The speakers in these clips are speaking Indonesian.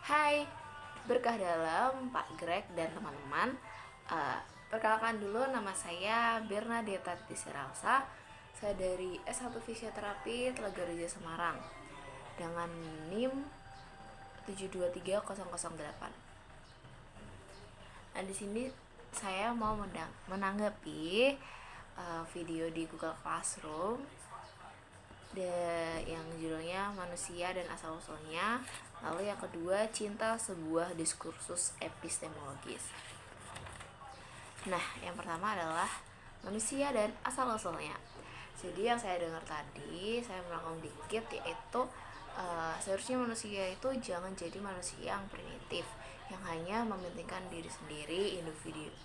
Hai, berkah dalam Pak Greg dan teman-teman. Perkenalkan dulu, nama saya Bernadetta Tisiralsa. Saya dari S1 Fisioterapi Telaga Reja Semarang dengan NIM 723008. Nah, di sini saya mau menanggapi video di Google Classroom yang judulnya Manusia dan Asal-usulnya. Lalu yang kedua, Cinta Sebuah Diskursus Epistemologis. Nah, yang pertama adalah manusia dan asal-usulnya. Jadi yang saya dengar tadi, saya merangkum dikit, yaitu seharusnya manusia itu jangan jadi manusia yang primitif, yang hanya mementingkan diri sendiri,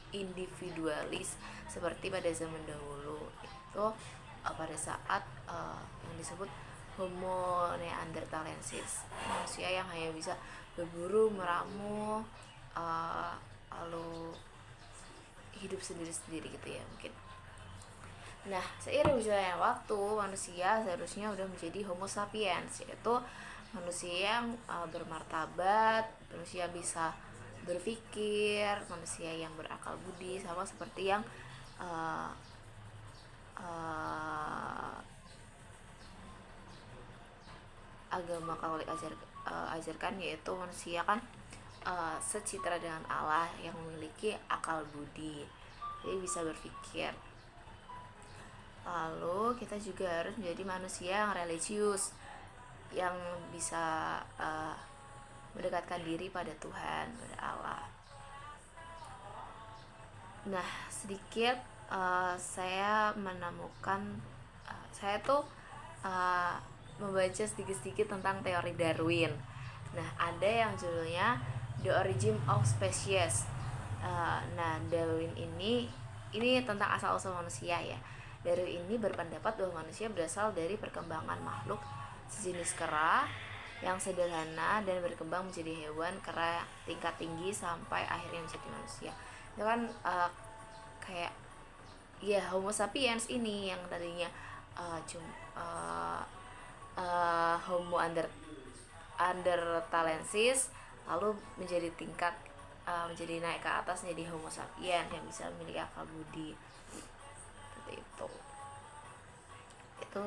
individualis seperti pada zaman dahulu. Itu pada saat yang disebut Homo neanderthalensis, manusia yang hanya bisa berburu, meramu, lalu hidup sendiri-sendiri gitu ya mungkin. Nah, seiring berjalannya waktu, manusia seharusnya udah menjadi Homo sapiens, yaitu manusia yang bermartabat, manusia bisa berpikir, manusia yang berakal budi, sama seperti yang agama Katolik ajarkan, yaitu manusia kan secitra dengan Allah yang memiliki akal budi, jadi bisa berpikir. Lalu kita juga harus menjadi manusia yang religius, yang bisa mendekatkan diri pada Tuhan, pada Allah. Nah, sedikit saya menemukan, saya tuh membaca sedikit-sedikit tentang teori Darwin. Nah, ada yang judulnya The Origin of Species. Nah, Darwin ini tentang asal-usul manusia ya. Darwin ini berpendapat bahwa manusia berasal dari perkembangan makhluk sejenis kera yang sederhana dan berkembang menjadi hewan kera tingkat tinggi sampai akhirnya menjadi manusia. Itu kan kayak ya Homo sapiens ini yang tadinya Homo neanderthalensis lalu menjadi menjadi naik ke atas menjadi Homo sapiens yang bisa memiliki akal budi seperti itu. Itu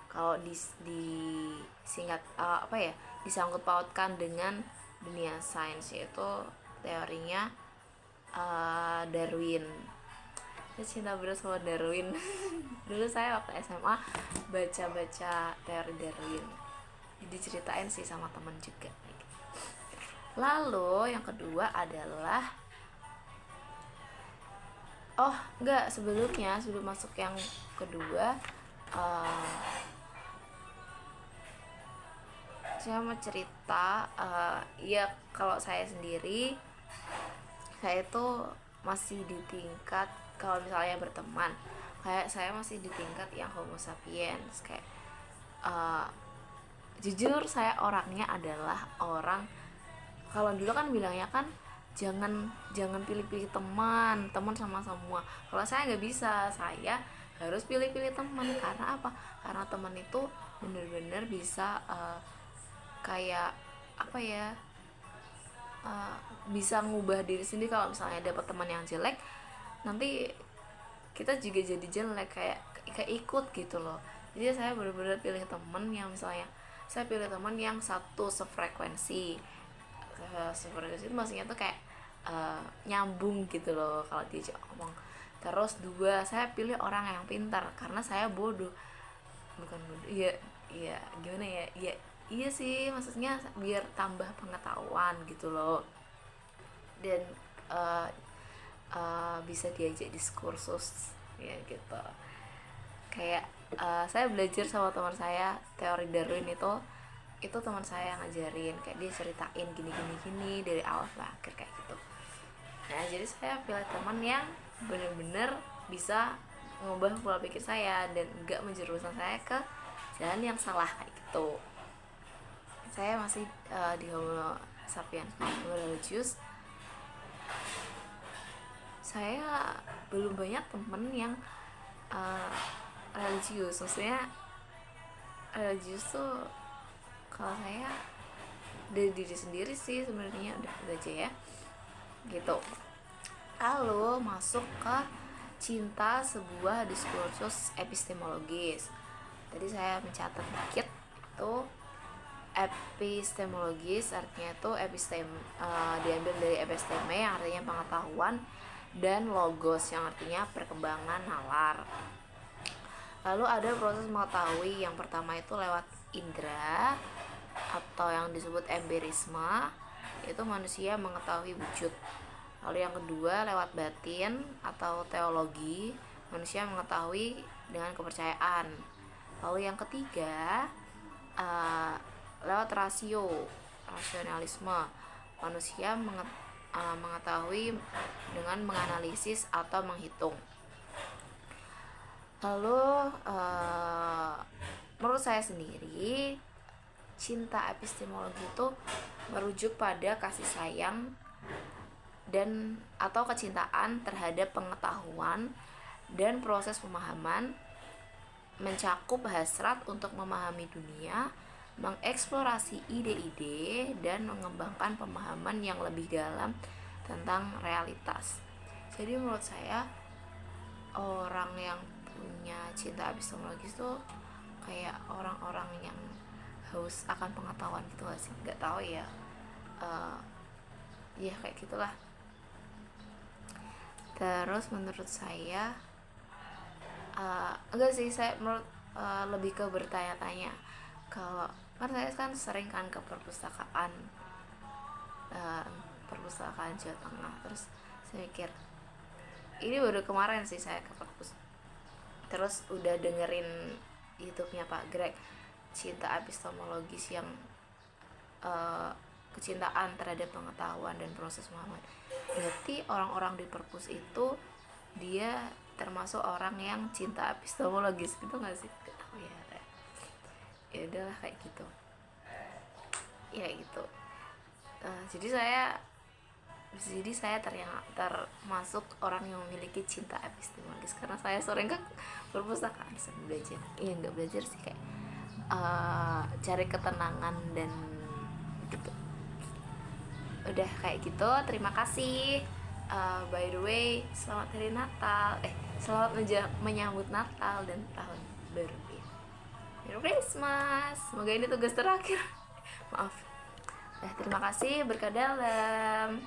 kalau disingkat disangkut pautkan dengan dunia sains, yaitu teorinya Darwin. Saya cinta berat sama Darwin. Dulu saya waktu SMA baca-baca teori Darwin, jadi ceritain sih sama teman juga. Lalu yang kedua adalah sebelum masuk yang kedua, saya mau cerita. Ya, kalau saya sendiri, saya tuh masih di tingkat, kalau misalnya berteman, kayak saya masih di tingkat yang Homo sapiens. Kayak jujur saya orangnya adalah orang, kalau dulu kan bilangnya kan jangan pilih-pilih teman sama semua. Kalau saya nggak bisa, saya harus pilih-pilih teman. Karena apa? Karena teman itu benar-benar bisa bisa ngubah diri sendiri. Kalau misalnya dapat teman yang jelek, nanti kita juga jadi jelek, kayak ikut gitu loh. Jadi saya benar-benar pilih teman yang, misalnya saya pilih teman yang satu sefrekuensi itu maksudnya tuh kayak nyambung gitu loh kalau diajak ngomong. Terus dua, saya pilih orang yang pintar karena saya bodoh. Bukan bodoh, iya gimana ya, iya sih, maksudnya biar tambah pengetahuan gitu loh, dan bisa diajak diskursus ya gitu. Kayak saya belajar sama teman saya teori Darwin, itu teman saya yang ngajarin, kayak dia ceritain gini dari awal sampai akhir kayak gitu. Nah, jadi saya pilih teman yang benar-benar bisa mengubah pola pikir saya dan enggak menjerumuskan saya ke jalan yang salah kayak gitu. Saya masih di Homo sapiens, Homo religius. Saya belum banyak temen yang religius. Maksudnya religius tuh kalau saya dari diri sendiri sih sebenarnya. Udah itu aja ya gitu. Lalu masuk ke cinta, sebuah diskursus epistemologis. Tadi saya mencatat dikit, itu epistemologis artinya itu diambil dari episteme yang artinya pengetahuan, dan logos yang artinya perkembangan nalar. Lalu ada proses mengetahui, yang pertama itu lewat indera atau yang disebut empirisme, itu manusia mengetahui wujud. Lalu yang kedua lewat batin atau teologi, manusia mengetahui dengan kepercayaan. Lalu yang ketiga lewat rasionalisme, manusia mengetahui dengan menganalisis atau menghitung. Lalu menurut saya sendiri, cinta epistemologi itu merujuk pada kasih sayang dan atau kecintaan terhadap pengetahuan dan proses pemahaman, mencakup hasrat untuk memahami dunia, mengeksplorasi ide-ide, dan mengembangkan pemahaman yang lebih dalam tentang realitas. Jadi menurut saya, orang yang punya cinta epistemologis itu kayak orang-orang yang haus akan pengetahuan gitu gak sih? Gak tahu ya, ya kayak gitulah. Terus menurut saya enggak sih, saya menurut lebih ke bertanya-tanya. Kalau kan saya kan sering kan ke perpustakaan Jawa Tengah, terus saya mikir, ini baru kemarin sih saya ke perpus, terus udah dengerin YouTube-nya Pak Greg, cinta epistemologis yang kecintaan terhadap pengetahuan dan proses pemahaman. Berarti orang-orang di perpus itu dia termasuk orang yang cinta epistemologis gitu nggak sih? Gak tahu ya. Ya udahlah kayak gitu. Ya gitu. Jadi saya termasuk orang yang memiliki cinta epistemologis karena saya sering ke perpustakaan belajar. Iya nggak belajar sih, kayak cari ketenangan dan gitu. Udah kayak gitu. Terima kasih. By the way, selamat hari Natal. Selamat menyambut Natal dan tahun baru ya. Merry Christmas. Semoga ini tugas terakhir. Maaf. Terima kasih. Berkah dalam.